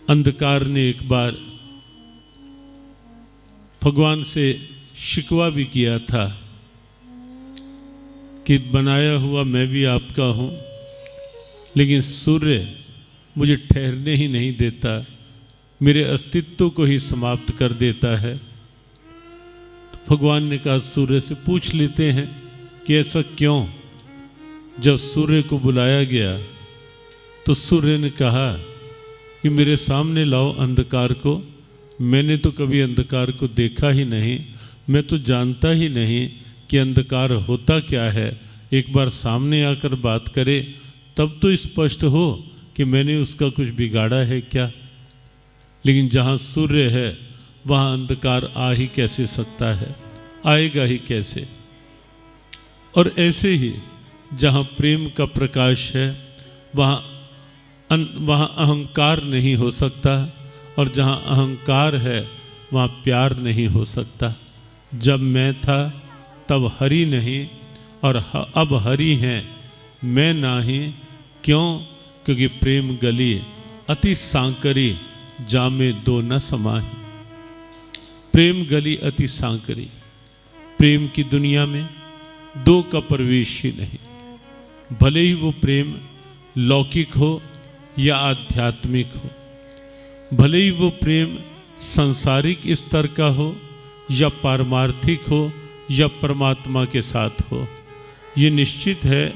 अंधकार ने एक बार भगवान से शिकवा भी किया था कि बनाया हुआ मैं भी आपका हूँ, लेकिन सूर्य मुझे ठहरने ही नहीं देता, मेरे अस्तित्व को ही समाप्त कर देता है। तो भगवान ने कहा सूर्य से पूछ लेते हैं कि ऐसा क्यों। जब सूर्य को बुलाया गया तो सूर्य ने कहा कि मेरे सामने लाओ अंधकार को, मैंने तो कभी अंधकार को देखा ही नहीं, मैं तो जानता ही नहीं कि अंधकार होता क्या है। एक बार सामने आकर बात करे तब तो स्पष्ट हो कि मैंने उसका कुछ बिगाड़ा है क्या। लेकिन जहाँ सूर्य है वहाँ अंधकार आ ही कैसे सकता है, आएगा ही कैसे। और ऐसे ही जहाँ प्रेम का प्रकाश है वहाँ अहंकार नहीं हो सकता, और जहाँ अहंकार है वहाँ प्यार नहीं हो सकता। जब मैं था तब हरि नहीं, और अब हरि हैं मैं नाही। क्यों? क्योंकि प्रेम गली अति सांकरी, जामे दो न समाही। प्रेम गली अति सांकरी, प्रेम की दुनिया में दो का प्रवेश ही नहीं। भले ही वो प्रेम लौकिक हो या आध्यात्मिक हो, भले ही वो प्रेम सांसारिक स्तर का हो या पारमार्थिक हो या परमात्मा के साथ हो, ये निश्चित है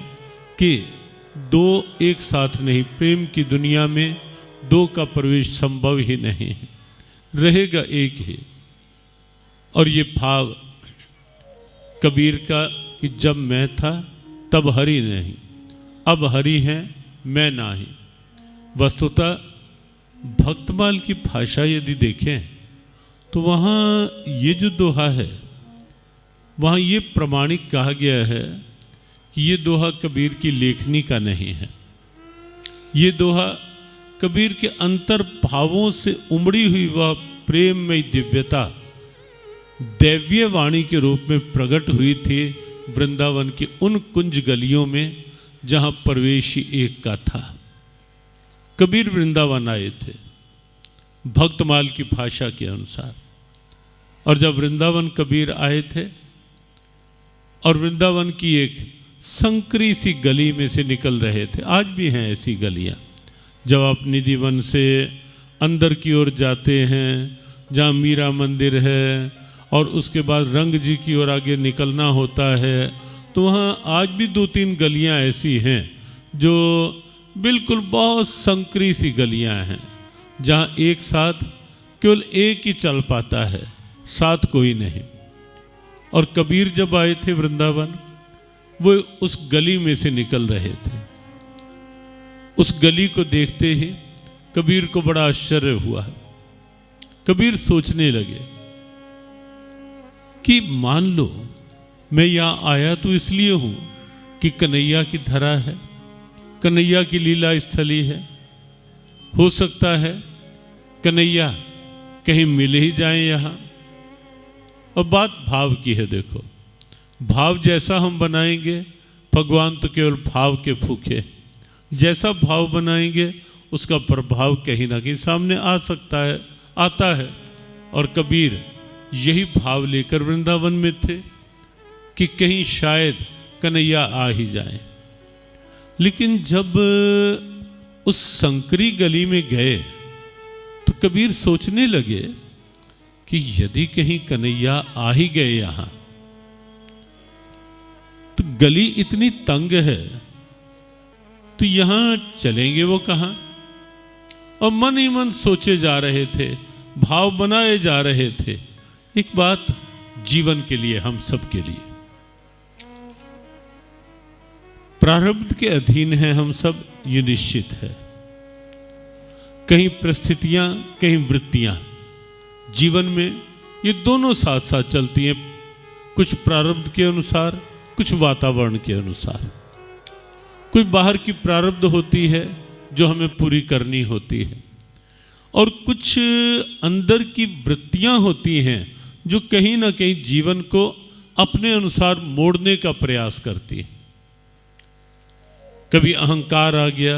कि दो एक साथ नहीं। प्रेम की दुनिया में दो का प्रवेश संभव ही नहीं है, रहेगा एक ही। और ये भाव कबीर का कि जब मैं था तब हरि नहीं, अब हरि हैं मैं नाही। वस्तुतः भक्तमाल की भाषा यदि देखें तो वहाँ ये जो दोहा है वहाँ ये प्रमाणिक कहा गया है कि ये दोहा कबीर की लेखनी का नहीं है। ये दोहा कबीर के अंतर भावों से उमड़ी हुई वह प्रेममय दिव्यता दैवीय वाणी के रूप में प्रकट हुई थी वृंदावन की उन कुंज गलियों में जहाँ प्रवेश ही एक का था। कबीर वृंदावन आए थे भक्तमाल की भाषा के अनुसार, और जब वृंदावन कबीर आए थे और वृंदावन की एक संकरी सी गली में से निकल रहे थे, आज भी हैं ऐसी गलियां, जब आप निधिवन से अंदर की ओर जाते हैं जहाँ मीरा मंदिर है और उसके बाद रंग जी की ओर आगे निकलना होता है, तो वहाँ आज भी दो तीन गलियां ऐसी हैं जो बिल्कुल बहुत संकरी सी गलियां हैं, जहाँ एक साथ केवल एक ही चल पाता है, साथ कोई नहीं। और कबीर जब आए थे वृंदावन, वो उस गली में से निकल रहे थे। उस गली को देखते ही कबीर को बड़ा आश्चर्य हुआ। कबीर सोचने लगे कि मान लो मैं यहाँ आया तो इसलिए हूँ कि कन्हैया की धरा है, कन्हैया की लीला स्थली है। हो सकता है कन्हैया कहीं मिल ही जाए यहाँ। और बात भाव की है। देखो, भाव जैसा हम बनाएंगे, भगवान तो केवल भाव के भूखे, जैसा भाव बनाएंगे उसका प्रभाव कहीं ना कहीं सामने आ सकता है, आता है। और कबीर यही भाव लेकर वृंदावन में थे कि कहीं शायद कन्हैया आ ही जाए। लेकिन जब उस संकरी गली में गए तो कबीर सोचने लगे कि यदि कहीं कन्हैया आ ही गए यहाँ, तो गली इतनी तंग है तो यहाँ चलेंगे वो कहाँ। और मन ही मन सोचे जा रहे थे, भाव बनाए जा रहे थे। एक बात जीवन के लिए, हम सब के लिए, प्रारब्ध के अधीन है हम सब, ये निश्चित है। कहीं परिस्थितियां, कहीं वृत्तियां, जीवन में ये दोनों साथ साथ चलती हैं, कुछ प्रारब्ध के अनुसार, कुछ वातावरण के अनुसार। कोई बाहर की प्रारब्ध होती है जो हमें पूरी करनी होती है, और कुछ अंदर की वृत्तियां होती हैं जो कहीं ना कहीं जीवन को अपने अनुसार मोड़ने का प्रयास करती है। कभी अहंकार आ गया,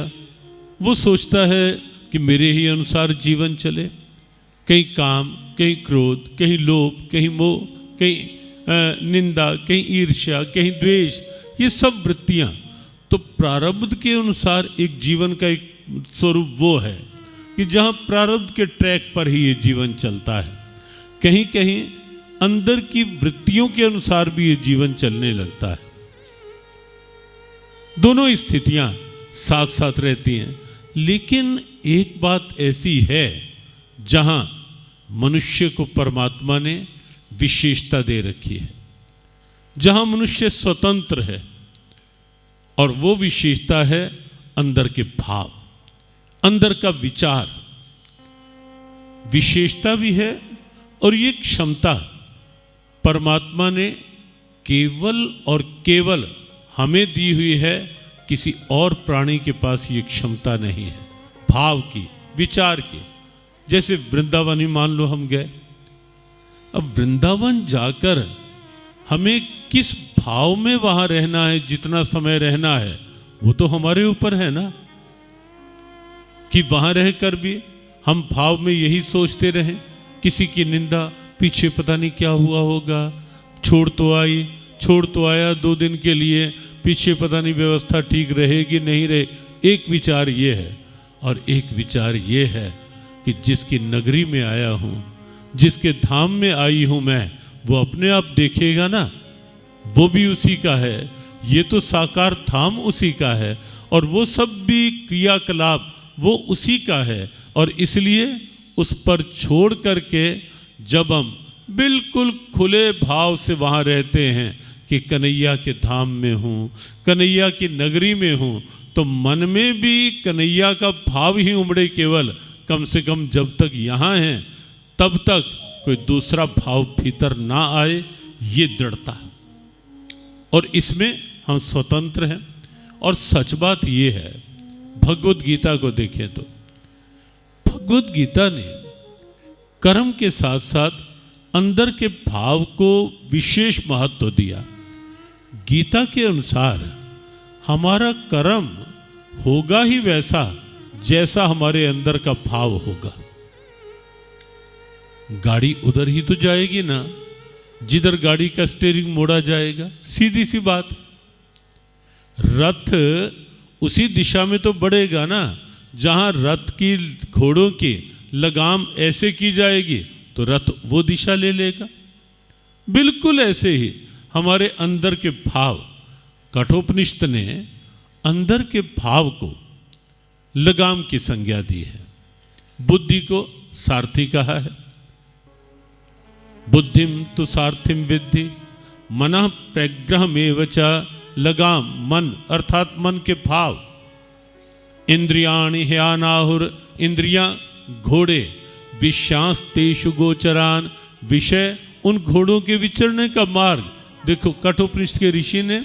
वो सोचता है कि मेरे ही अनुसार जीवन चले, कहीं काम, कहीं क्रोध, कहीं लोभ, कहीं मोह, कहीं निंदा, कहीं ईर्ष्या, कहीं द्वेष, ये सब वृत्तियां। तो प्रारब्ध के अनुसार एक जीवन का एक स्वरूप वो है कि जहां प्रारब्ध के ट्रैक पर ही ये जीवन चलता है, कहीं कहीं अंदर की वृत्तियों के अनुसार भी ये जीवन चलने लगता है। दोनों स्थितियां साथ साथ रहती हैं। लेकिन एक बात ऐसी है जहां मनुष्य को परमात्मा ने विशेषता दे रखी है, जहां मनुष्य स्वतंत्र है, और वो विशेषता है अंदर के भाव, अंदर का विचार। विशेषता भी है और ये क्षमता परमात्मा ने केवल और केवल हमें दी हुई है, किसी और प्राणी के पास ये क्षमता नहीं है भाव की, विचार की। जैसे वृंदावन ही मान लो हम गए, अब वृंदावन जाकर हमें किस भाव में वहां रहना है, जितना समय रहना है, वो तो हमारे ऊपर है ना, कि वहां रहकर भी हम भाव में यही सोचते रहें, किसी की निंदा, पीछे पता नहीं क्या हुआ होगा, छोड़ तो आया 2 दिन के लिए, पीछे पता नहीं व्यवस्था ठीक रहेगी नहीं रहे। एक विचार ये है, और एक विचार ये है कि जिसकी नगरी में आया हूं, जिसके धाम में आई हूं मैं, वो अपने आप देखेगा ना, वो भी उसी का है, ये तो साकार धाम उसी का है, और वो सब भी क्रियाकलाप वो उसी का है। और इसलिए उस पर छोड़ करके जब हम बिल्कुल खुले भाव से वहाँ रहते हैं कि कन्हैया के धाम में हूँ, कन्हैया की नगरी में हूँ, तो मन में भी कन्हैया का भाव ही उमड़े केवल, कम से कम जब तक यहाँ हैं तब तक कोई दूसरा भाव भीतर ना आए, ये दृढ़ता। और इसमें हम स्वतंत्र हैं। और सच बात ये है, भगवत गीता को देखें तो भगवत गीता ने कर्म के साथ साथ अंदर के भाव को विशेष महत्व दिया। गीता के अनुसार हमारा कर्म होगा ही वैसा जैसा हमारे अंदर का भाव होगा। गाड़ी उधर ही तो जाएगी ना जिधर गाड़ी का स्टीयरिंग मोड़ा जाएगा, सीधी सी बात। रथ उसी दिशा में तो बढ़ेगा ना जहां रथ की, घोड़ों की लगाम ऐसे की जाएगी तो रथ वो दिशा ले लेगा। बिल्कुल ऐसे ही हमारे अंदर के भाव, कठोपनिषद ने अंदर के भाव को लगाम की संज्ञा दी है। बुद्धि को सारथी कहा है। बुद्धिम तु सारथिम विद्धि मनः प्रग्रहमेव च, लगाम मन अर्थात मन के भाव। इंद्रियाणि ह्यानाहुर, इंद्रियां घोड़े, विषयांस तेषु गोचरान, विषय उन घोड़ों के विचरने का मार्ग। देखो कठोपनिषद के ऋषि ने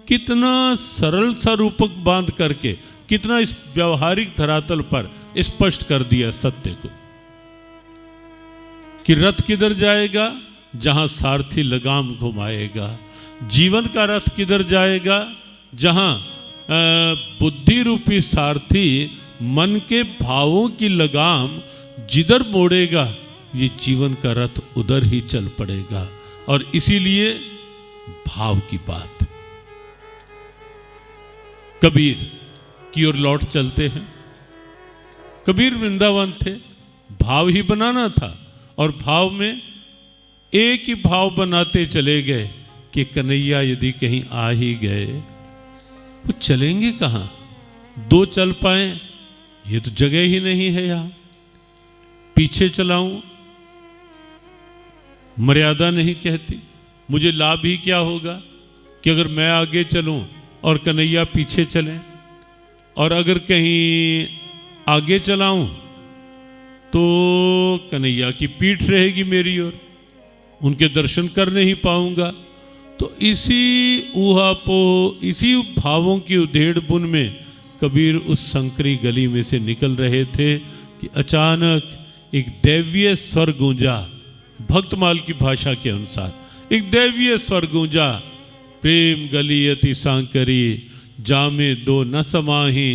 कितना सरल सा रूपक बांध करके, कितना इस व्यवहारिक धरातल पर स्पष्ट कर दिया सत्य को कि रथ किधर जाएगा, जहां सारथी लगाम घुमाएगा। जीवन का रथ किधर जाएगा, जहां बुद्धि रूपी सारथी मन के भावों की लगाम जिधर मोड़ेगा, ये जीवन का रथ उधर ही चल पड़ेगा। और इसीलिए भाव की बात। कबीर की ओर लौट चलते हैं। कबीर वृंदावन थे, भाव ही बनाना था, और भाव में एक ही भाव बनाते चले गए कि कन्हैया यदि कहीं आ ही गए वो चलेंगे कहाँ, 2 चल पाए, ये तो जगह ही नहीं है यहाँ। पीछे चलाऊं, मर्यादा नहीं कहती, मुझे लाभ ही क्या होगा कि अगर मैं आगे चलूं और कन्हैया पीछे चलें। और अगर कहीं आगे चलाऊं तो कन्हैया की पीठ रहेगी मेरी ओर, उनके दर्शन कर नहीं पाऊंगा। तो इसी ऊहापोह, इसी भावों की उधेड़ बुन में कबीर उस संकरी गली में से निकल रहे थे कि अचानक एक दैवीय स्वर गूंजा। भक्तमाल की भाषा के अनुसार एक दैवीय स्वर गूंजा, प्रेम गली अति सांकरी, जामे 2 न समाही,